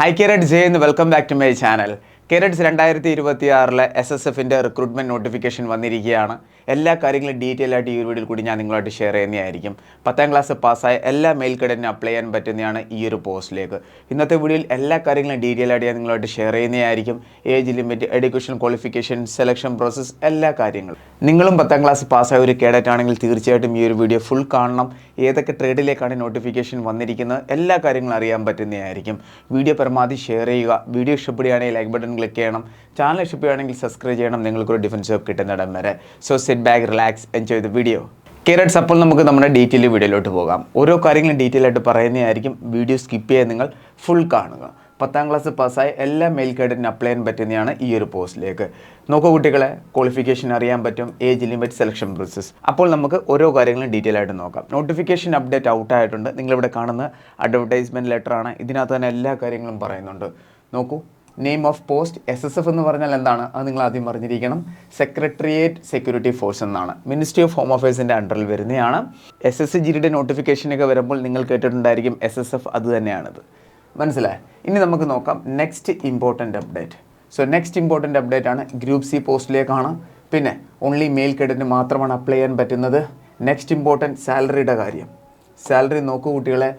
Hi Kirat Jay and welcome back to my channel. Kirat's 2026 SSFന്റെ recruitment notification വന്നിരിക്കുകയാണ്. എല്ലാ കാര്യങ്ങളും ഡീറ്റെയിൽ ആയിട്ട് ഈ ഒരു വീഡിയോയിൽ കൂടി ഞാൻ നിങ്ങളായിട്ട് ഷെയർ ചെയ്യുന്നതായിരിക്കും. 10ാം ക്ലാസ് പാസ്സായ എല്ലാ മെയിൽ കേഡറ്റിനും അപ്ലൈ ചെയ്യാൻ പറ്റുന്നതാണ് ഈ ഒരു പോസ്റ്റിലേക്ക്. ഇന്നത്തെ വീഡിയോയിൽ എല്ലാ കാര്യങ്ങളും ഡീറ്റെയിൽ ആയിട്ട് ഞാൻ നിങ്ങളായിട്ട് ഷെയർ ചെയ്യുന്നതായിരിക്കും. Age limit, education qualification, selection process, എല്ലാ കാര്യങ്ങളും. നിങ്ങളും 10ാം ക്ലാസ് പാസ്സായ ഒരു കേഡറ്റ് ആണെങ്കിൽ തീർച്ചയായിട്ടും ഈ ഒരു വീഡിയോ ഫുൾ കാണണം. ഏതൊക്കെ ട്രേഡിലേക്കാണ് നോട്ടിഫിക്കേഷൻ വന്നിരിക്കുന്നത് എല്ലാ കാര്യങ്ങളും അറിയാൻ പറ്റുന്നതായിരിക്കും. വീഡിയോ പരമാവധി ഷെയർ ചെയ്യുക. വീഡിയോ ഇഷ്ടപ്പെടുകയാണെങ്കിൽ ലൈക്ക് ബട്ടൺ ക്ലിക്ക് ചെയ്യണം. ചാനൽ ഇഷ്ടപ്പെടുകയാണെങ്കിൽ സബ്സ്ക്രൈബ് ചെയ്യണം. നിങ്ങൾക്കൊരു ഡിഫൻസ് ജോബ് കിട്ടുന്നിടം വരെ. So sit back, relax, enjoy the video. കേരറ്റ്സ്, അപ്പോൾ നമുക്ക് നമ്മുടെ ഡീറ്റെയിൽ വീഡിയോയിലോട്ട് പോകാം. ഓരോ കാര്യങ്ങളും ഡീറ്റെയിൽ ആയിട്ട് പറയുന്നതായിരിക്കും. വീഡിയോ സ്കിപ്പ് ചെയ്യാൻ നിങ്ങൾ ഫുൾ കാണുക. 10ാം ക്ലാസ് പാസ്സായ എല്ലാ മെയിൽ കേഡറ്റിന് അപ്ലൈ ചെയ്യാൻ പറ്റുന്നതാണ് ഈ ഒരു പോസ്റ്റിലേക്ക്. നോക്കൂ കുട്ടികളെ, ക്വാളിഫിക്കേഷൻ അറിയാൻ പറ്റും, ഏജ് ലിമിറ്റ്, സെലക്ഷൻ പ്രോസസ്. അപ്പോൾ നമുക്ക് ഓരോ കാര്യങ്ങളും ഡീറ്റെയിൽ ആയിട്ട് നോക്കാം. നോട്ടിഫിക്കേഷൻ അപ്ഡേറ്റ് ഔട്ടായിട്ടുണ്ട്. നിങ്ങളിവിടെ കാണുന്ന അഡ്വർടൈസ്മെൻറ്റ് ലെറ്ററാണ്. ഇതിനകത്ത് തന്നെ എല്ലാ കാര്യങ്ങളും പറയുന്നുണ്ട്. നോക്കൂ, നെയിം ഓഫ് പോസ്റ്റ് SSF എന്ന് പറഞ്ഞാൽ എന്താണ്? അത് നിങ്ങൾ ആദ്യം പറഞ്ഞിരിക്കണം. സെക്രട്ടേറിയറ്റ് സെക്യൂരിറ്റി ഫോഴ്സ് എന്നാണ്. മിനിസ്ട്രി ഓഫ് ഹോം അഫയേഴ്സിൻ്റെ അണ്ടറിൽ വരുന്നതാണ്. SSGയുടെ നോട്ടിഫിക്കേഷനൊക്കെ വരുമ്പോൾ നിങ്ങൾ കേട്ടിട്ടുണ്ടായിരിക്കും SSF അത് തന്നെയാണിത്. മനസ്സിലായി? ഇനി നമുക്ക് നോക്കാം next important update. So next important update ആണ് ഗ്രൂപ്പ് സി പോസ്റ്റിലേക്കാണ്. പിന്നെ ഓൺലി മെയിൽ കേഡറ്റിന് മാത്രമാണ് അപ്ലൈ ചെയ്യാൻ പറ്റുന്നത്. നെക്സ്റ്റ് ഇമ്പോർട്ടൻറ്റ് സാലറിയുടെ കാര്യം. സാലറി നോക്കൂ കുട്ടികളെ,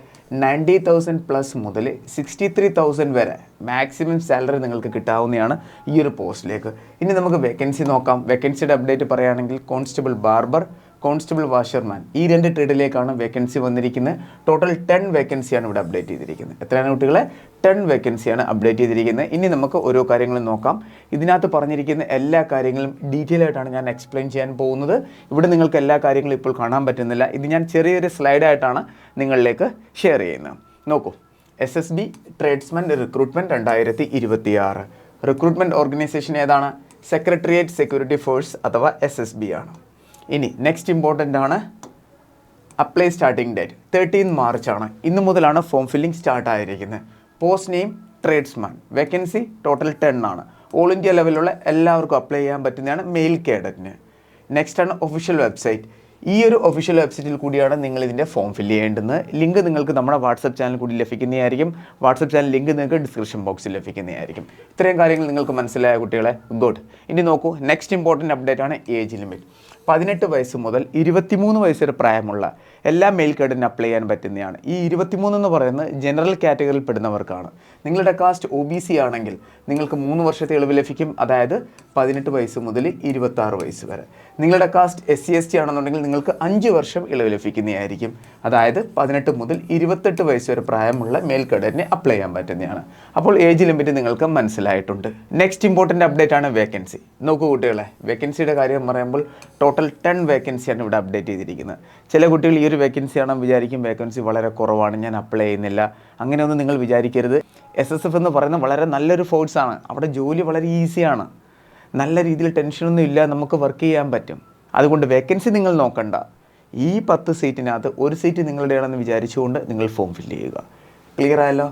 90,000 പ്ലസ് മുതൽ 63,000 വരെ മാക്സിമം സാലറി നിങ്ങൾക്ക് കിട്ടാവുന്നതാണ് ഈ ഒരു പോസ്റ്റിലേക്ക്. ഇനി നമുക്ക് വേക്കൻസി നോക്കാം. വേക്കൻസിയുടെ അപ്ഡേറ്റ് പറയുകയാണെങ്കിൽ കോൺസ്റ്റബിൾ ബാർബർ, കോൺസ്റ്റബിൾ വാഷർമാൻ, ഈ 2 ട്രേഡിലേക്കാണ് വേക്കൻസി വന്നിരിക്കുന്നത്. ടോട്ടൽ 10 വേക്കൻസിയാണ് ഇവിടെ അപ്ഡേറ്റ് ചെയ്തിരിക്കുന്നത്. എത്രയാണ് കുട്ടികളെ? 10 വേക്കൻസിയാണ് അപ്ഡേറ്റ് ചെയ്തിരിക്കുന്നത്. ഇനി നമുക്ക് ഓരോ കാര്യങ്ങളും നോക്കാം. ഇതിനകത്ത് പറഞ്ഞിരിക്കുന്ന എല്ലാ കാര്യങ്ങളും ഡീറ്റെയിൽ ആയിട്ടാണ് ഞാൻ എക്സ്പ്ലെയിൻ ചെയ്യാൻ പോകുന്നത്. ഇവിടെ നിങ്ങൾക്ക് എല്ലാ കാര്യങ്ങളും ഇപ്പോൾ കാണാൻ പറ്റുന്നില്ല. ഇത് ഞാൻ ചെറിയൊരു സ്ലൈഡായിട്ടാണ് നിങ്ങളിലേക്ക് ഷെയർ ചെയ്യുന്നത്. നോക്കൂ, SSB tradesman recruitment 2026. Recruitment organisation ഏതാണ്? സെക്രട്ടേറിയറ്റ് സെക്യൂരിറ്റി ഫോഴ്സ് അഥവാ SSB ആണ്. ഇനി നെക്സ്റ്റ് ഇമ്പോർട്ടൻ്റ് ആണ് അപ്ലൈ സ്റ്റാർട്ടിംഗ് ഡേറ്റ് 13 മാർച്ച് ആണ്. ഇന്ന് മുതലാണ് ഫോം ഫില്ലിംഗ് സ്റ്റാർട്ട് ആയിരിക്കുന്നത്. Post name tradesman. Vacancy total 10 ആണ്. ഓൾ ഇന്ത്യ ലെവലിലുള്ള എല്ലാവർക്കും അപ്ലൈ ചെയ്യാൻ പറ്റുന്നതാണ് മെയിൽ കേഡറ്റിന്. നെക്സ്റ്റ് ആണ് ഒഫീഷ്യൽ വെബ്സൈറ്റ്. ഈ ഒരു ഒഫീഷ്യൽ വെബ്സൈറ്റിൽ കൂടിയാണ് നിങ്ങൾ ഇതിൻ്റെ ഫോം ഫില്ല് ചെയ്യേണ്ടത്. ലിങ്ക് നിങ്ങൾക്ക് നമ്മുടെ വാട്സപ്പ് ചാനൽ കൂടി ലഭിക്കുന്നതായിരിക്കും. വാട്സപ്പ് ചാനൽ ലിങ്ക് നിങ്ങൾക്ക് ഡിസ്ക്രിപ്ഷൻ ബോക്സിൽ ലഭിക്കുന്നതായിരിക്കും. ഇത്രയും കാര്യങ്ങൾ നിങ്ങൾക്ക് മനസ്സിലായ കുട്ടികളെ, ഗുഡ്. ഇനി നോക്കൂ, നെക്സ്റ്റ് ഇമ്പോർട്ടൻ്റ് അപ്ഡേറ്റ് ആണ് ഏജ് ലിമിറ്റ്. 18 വയസ്സ് മുതൽ 23 വയസ്സ് വരെ പ്രായമുള്ള എല്ലാ മെയിൽ കേഡറ്റിന് അപ്ലൈ ചെയ്യാൻ പറ്റുന്നതാണ്. ഈ 23 എന്ന് പറയുന്നത് ജനറൽ കാറ്റഗറിയിൽ പെടുന്നവർക്കാണ്. നിങ്ങളുടെ കാസ്റ്റ് OBC ആണെങ്കിൽ നിങ്ങൾക്ക് 3 വർഷത്തെ ഇളവ് ലഭിക്കും. അതായത് 18 വയസ്സ് മുതൽ 26 വയസ്സ് വരെ. നിങ്ങളുടെ കാസ്റ്റ് SC/ST ആണെന്നുണ്ടെങ്കിൽ നിങ്ങൾക്ക് 5 വർഷം ഇളവ് ലഭിക്കുന്നതായിരിക്കും. അതായത് 18 മുതൽ 28 വയസ്സ് വരെ പ്രായമുള്ള മെയിൽ കേഡറ്റിന് അപ്ലൈ ചെയ്യാൻ പറ്റുന്നതാണ്. അപ്പോൾ ഏജ് ലിമിറ്റ് നിങ്ങൾക്ക് മനസ്സിലായിട്ടുണ്ട്. നെക്സ്റ്റ് ഇമ്പോർട്ടൻ്റ് അപ്ഡേറ്റ് ആണ് വേക്കൻസി. നോക്കൂ കുട്ടികളെ, വേക്കൻസിയുടെ കാര്യം പറയുമ്പോൾ ടോട്ടൽ 10 വേക്കൻസിയാണ് ഇവിടെ അപ്ഡേറ്റ് ചെയ്തിരിക്കുന്നത്. ചില കുട്ടികൾ ഈ ഒരു വേക്കൻസി ആണെന്ന് വിചാരിക്കും വേക്കൻസി വളരെ കുറവാണ്, ഞാൻ അപ്ലൈ ചെയ്യുന്നില്ല. അങ്ങനെയൊന്നും നിങ്ങൾ വിചാരിക്കരുത്. SSF എന്ന് പറയുന്നത് വളരെ നല്ലൊരു ഫോഴ്സാണ്. അവിടെ ജോലി വളരെ ഈസിയാണ്. നല്ല രീതിയിൽ ടെൻഷനൊന്നും ഇല്ല, നമുക്ക് വർക്ക് ചെയ്യാൻ പറ്റും. അതുകൊണ്ട് വേക്കൻസി നിങ്ങൾ നോക്കണ്ട. ഈ 10 സീറ്റിനകത്ത് ഒരു സീറ്റ് നിങ്ങളുടെയാണെന്ന് വിചാരിച്ചുകൊണ്ട് നിങ്ങൾ ഫോം ഫില്ല് ചെയ്യുക. ക്ലിയർ ആയല്ലോ?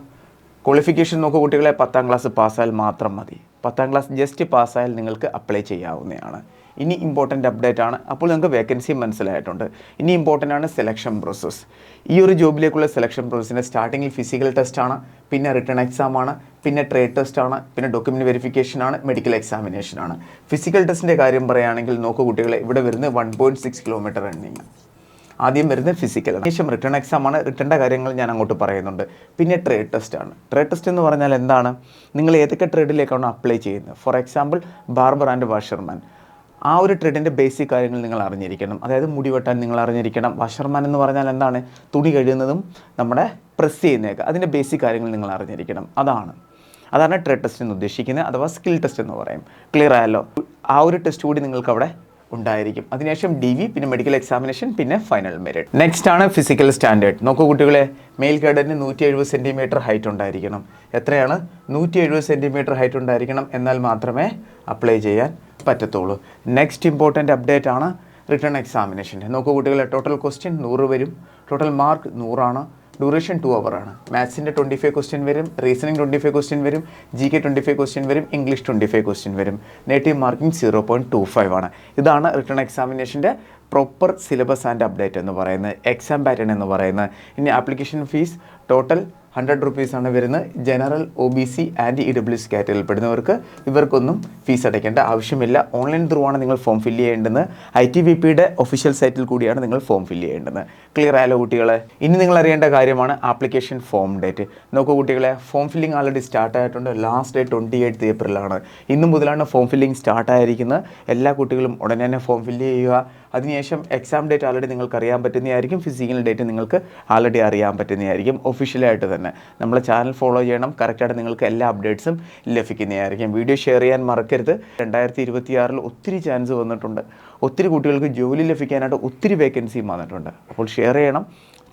ക്വാളിഫിക്കേഷൻ നോക്കൂ കുട്ടികളെ, 10ാം ക്ലാസ് പാസ്സായാൽ മാത്രം മതി. 10ാം ക്ലാസ് ജസ്റ്റ് പാസ്സായാൽ നിങ്ങൾക്ക് അപ്ലൈ ചെയ്യാവുന്നതാണ്. ഇനി ഇമ്പോർട്ടൻ്റ് അപ്ഡേറ്റ് ആണ്. അപ്പോൾ നിങ്ങൾക്ക് വേക്കൻസി മനസ്സിലായിട്ടുണ്ട്. ഇനി ഇമ്പോർട്ടൻ്റ് ആണ് സെലക്ഷൻ പ്രോസസ്സ്. ഈ ഒരു ജോബിലേക്കുള്ള സെലക്ഷൻ പ്രോസസ്സിൻ്റെ സ്റ്റാർട്ടിങ്ങിൽ ഫിസിക്കൽ ടെസ്റ്റ് ആണ്, പിന്നെ റിട്ടൺ എക്സാം ആണ്, പിന്നെ ട്രേഡ് ടെസ്റ്റ് ആണ്, പിന്നെ ഡോക്യുമെൻറ്റ് വെരിഫിക്കേഷൻ ആണ്, മെഡിക്കൽ എക്സാമിനേഷൻ ആണ്. ഫിസിക്കൽ ടെസ്റ്റിൻ്റെ കാര്യം പറയുകയാണെങ്കിൽ നോക്കൂ കുട്ടികളെ, ഇവിടെ വരുന്നത് 1.6 കിലോമീറ്റർ റണ്ണിങ്. ആദ്യം വരുന്നത് ഫിസിക്കൽ, ശേഷം റിട്ടേൺ എക്സാം ആണ്. റിട്ടേണിൻ്റെ കാര്യങ്ങൾ ഞാൻ അങ്ങോട്ട് പറയുന്നുണ്ട്. പിന്നെ ട്രേഡ് ടെസ്റ്റ് ആണ്. ട്രേഡ് ടെസ്റ്റ് എന്ന് പറഞ്ഞാൽ എന്താണ്? നിങ്ങൾ ഏതൊക്കെ ട്രേഡിലേക്കാണ് അപ്ലൈ ചെയ്യുന്നത്. For example barber and washerman, ആ ഒരു ട്രേഡിൻ്റെ ബേസിക് കാര്യങ്ങൾ നിങ്ങൾ അറിഞ്ഞിരിക്കണം. അതായത് മുടി വെട്ടാൻ നിങ്ങൾ അറിഞ്ഞിരിക്കണം. വാഷർമാൻ എന്ന് പറഞ്ഞാൽ എന്താണ്? തുണി കഴുകുന്നതും നമ്മുടെ പ്രസ് ചെയ്യുന്നതൊക്കെ, അതിൻ്റെ ബേസിക് കാര്യങ്ങൾ നിങ്ങൾ അറിഞ്ഞിരിക്കണം. അതാണ് ട്രേഡ് ടെസ്റ്റ് എന്ന് ഉദ്ദേശിക്കുന്നത്, അഥവാ സ്കിൽ ടെസ്റ്റ് എന്ന് പറയും. ക്ലിയർ ആയല്ലോ? ആ ഒരു ടെസ്റ്റ് കൂടി നിങ്ങൾക്ക് അവിടെ ഉണ്ടായിരിക്കും. അതിനുശേഷം DV, പിന്നെ മെഡിക്കൽ എക്സാമിനേഷൻ, പിന്നെ ഫൈനൽ മെറിറ്റ്. നെക്സ്റ്റ് ആണ് ഫിസിക്കൽ സ്റ്റാൻഡേർഡ്. നോക്കൂ കുട്ടികളെ, മെയിൽ കേഡറ്റിന് 170 സെൻറ്റിമീറ്റർ ഹൈറ്റ് ഉണ്ടായിരിക്കണം. എത്രയാണ്? 170 സെൻറ്റിമീറ്റർ ഹൈറ്റ് ഉണ്ടായിരിക്കണം. എന്നാൽ മാത്രമേ അപ്ലൈ ചെയ്യാൻ പറ്റത്തുള്ളൂ. നെക്സ്റ്റ് ഇമ്പോർട്ടൻ്റ് അപ്ഡേറ്റ് ആണ് റിട്ടേൺ എക്സാമിനേഷൻ്റെ. നോക്കൂ കുട്ടികളെ, ടോട്ടൽ ക്വസ്റ്റ്യൻ 100 വരും. ടോട്ടൽ മാർക്ക് 100 ആണ്. ഡ്യൂറേഷൻ 2 hour ആണ്. മാത്സിൻ്റെ 25 ക്വസ്റ്റ്യൻ വരും, റീസണിങ് 25 ക്വസ്റ്റ്യൻ വരും, GK 25 ക്വസ്റ്റ്യൻ വരും, ഇംഗ്ലീഷ് 25 ക്വസ്റ്റ്യൻ വരും. നെഗറ്റീവ് മാർക്കിംഗ് 0.25 ആണ്. ഇതാണ് റിട്ടേൺ എക്സാമിനേഷൻ്റെ പ്രോപ്പർ സിലബസ് ആൻഡ് അപ്ഡേറ്റ് എന്ന് പറയുന്നത്, എക്സാം പാറ്റേൺ എന്ന് പറയുന്നത്. ഇനി ആപ്ലിക്കേഷൻ ഫീസ് ടോട്ടൽ 100 ആണ് വരുന്നത്. ജനറൽ, OBC ആൻഡ് EWS കാറ്റഗറിയിൽ പെടുന്നവർക്ക് ഇവർക്കൊന്നും ഫീസ് അടയ്ക്കേണ്ട ആവശ്യമില്ല. ഓൺലൈൻ ത്രൂ ആണ് നിങ്ങൾ ഫോം ഫില്ല് ചെയ്യേണ്ടത്. ITBPയുടെ ഒഫീഷ്യൽ സൈറ്റിൽ കൂടിയാണ് നിങ്ങൾ ഫോം ഫില്ല് ചെയ്യേണ്ടത്. ക്ലിയർ ആയാലോ കുട്ടികളെ? ഇനി നിങ്ങൾ അറിയേണ്ട കാര്യമാണ് ആപ്ലിക്കേഷൻ ഫോം ഡേറ്റ്. നോക്കൂ കുട്ടികളെ, ഫോം ഫില്ലിംഗ് ആൾറെഡി സ്റ്റാർട്ട് ആയിട്ടുണ്ട്. Last date 28 ഏപ്രിലാണ്. ഇന്നു മുതലാണ് ഫോം ഫില്ലിംഗ് സ്റ്റാർട്ട് ആയിരിക്കുന്നത്. എല്ലാ കുട്ടികളും ഉടനെ തന്നെ ഫോം ഫില്ല് ചെയ്യുക. അതിനുശേഷം എക്സാം ഡേറ്റ് ആൾറെഡി നിങ്ങൾക്ക് അറിയാൻ പറ്റുന്നതായിരിക്കും. ഫിസിക്കൽ ഡേറ്റ് നിങ്ങൾക്ക് ആൾറെഡി അറിയാൻ പറ്റുന്നതായിരിക്കും. ഒഫീഷ്യലായിട്ട് തന്നെ നമ്മളെ ചാനൽ ഫോളോ ചെയ്യണം. കറക്റ്റായിട്ട് നിങ്ങൾക്ക് എല്ലാ അപ്ഡേറ്റ്സും ലഭിക്കുന്നതായിരിക്കും. വീഡിയോ ഷെയർ ചെയ്യാൻ മറക്കരുത്. 2026 ഒത്തിരി ചാൻസ് വന്നിട്ടുണ്ട്. ഒത്തിരി കുട്ടികൾക്ക് ജോലി ലഭിക്കാനായിട്ട് ഒത്തിരി വേക്കൻസിയും വന്നിട്ടുണ്ട്. അപ്പോൾ ഷെയർ ചെയ്യണം,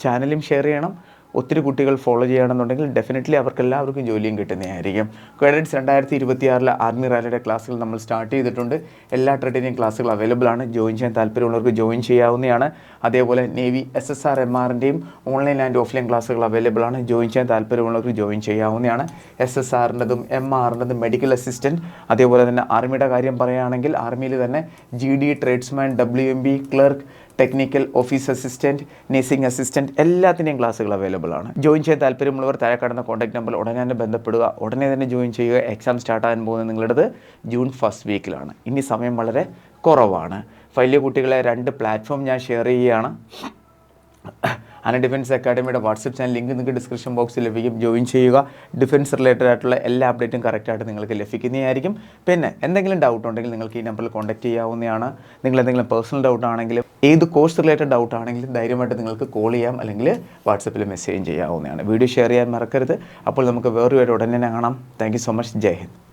ചാനലും ഷെയർ ചെയ്യണം. ഒത്തിരി കുട്ടികൾ ഫോളോ ചെയ്യുകയാണെന്നുണ്ടെങ്കിൽ ഡെഫിനറ്റ്ലി അവർക്കെല്ലാവർക്കും ജോലിയും കിട്ടുന്നതായിരിക്കും. കേഡറ്റ്സ് 2026 ആർമി റാലിയുടെ ക്ലാസ്സുകൾ നമ്മൾ സ്റ്റാർട്ട് ചെയ്തിട്ടുണ്ട്. എല്ലാ ട്രെയിനിങ് ക്ലാസ്സുകൾ അവൈലബിൾ ആണ്. ജോയിൻ ചെയ്യാൻ താല്പര്യമുള്ളവർക്ക് ജോയിൻ ചെയ്യാവുന്നതാണ്. അതേപോലെ നേവി SSR MRൻ്റെയും ഓൺലൈൻ ആൻഡ് ഓഫ്ലൈൻ ക്ലാസ്സുകൾ അവൈലബിൾ ആണ്. ജോയിൻ ചെയ്യാൻ താല്പര്യമുള്ളവർക്ക് ജോയിൻ ചെയ്യാവുന്നതാണ്. SSRൻ്റെതും MRൻ്റെതും മെഡിക്കൽ അസിസ്റ്റൻറ്റ്, അതേപോലെ തന്നെ ആർമിയുടെ കാര്യം പറയുകയാണെങ്കിൽ ആർമിയിൽ തന്നെ GD, tradesman, WMB, clerk, technical, office assistant, nursing assistant എല്ലാത്തിൻ്റെയും ക്ലാസ്സുകൾ അവൈലബിൾ ആണ്. ജോയിൻ ചെയ്യാൻ താല്പര്യമുള്ളവർ താഴെ കാണുന്ന കോൺടാക്ട് നമ്പറിൽ ഉടനെ തന്നെ ബന്ധപ്പെടുക. ഉടനെ തന്നെ ജോയിൻ ചെയ്യുക. എക്സാം സ്റ്റാർട്ടാകാൻ പോകുന്നത് നിങ്ങളുടേത് ജൂൺ 1st വീക്കിലാണ്. ഇനി സമയം വളരെ കുറവാണ്. വലിയ കുട്ടികളെ 2 പ്ലാറ്റ്ഫോം ഞാൻ ഷെയർ ചെയ്യുകയാണ്. അന ഡിഫൻസ് അക്കാഡമിയുടെ വാട്സപ്പ് ചാനൽ ലിങ്ക് നിങ്ങൾക്ക് ഡിസ്ക്രിപ്ഷൻ ബോക്സിൽ ലഭിക്കും. ജോയിൻ ചെയ്യുക. ഡിഫൻസ് റിലേറ്റഡ് ആയിട്ടുള്ള എല്ലാ അപ്ഡേറ്റും കറക്റ്റായിട്ട് നിങ്ങൾക്ക് ലഭിക്കുന്നതായിരിക്കും. പിന്നെ എന്തെങ്കിലും ഡൗട്ട് ഉണ്ടെങ്കിൽ നിങ്ങൾക്ക് ഈ നമ്പറിൽ കോൺടാക്ട് ചെയ്യാവുന്നതാണ്. നിങ്ങൾ എന്തെങ്കിലും പേഴ്സണൽ ഡൗട്ട് ആണെങ്കിലും ഏത് കോഴ്സ് റിലേറ്റഡ് ഡൗട്ട് ആണെങ്കിലും ധൈര്യമായിട്ട് നിങ്ങൾക്ക് കോൾ ചെയ്യാം, അല്ലെങ്കിൽ വാട്സപ്പിൽ മെസ്സേജ് ചെയ്യാവുന്നതാണ്. വീഡിയോ ഷെയർ ചെയ്യാൻ മറക്കരുത്. അപ്പോൾ നമുക്ക് വേറൊരു ഉടനെ കാണാം. Thank you so much. Jai Hind.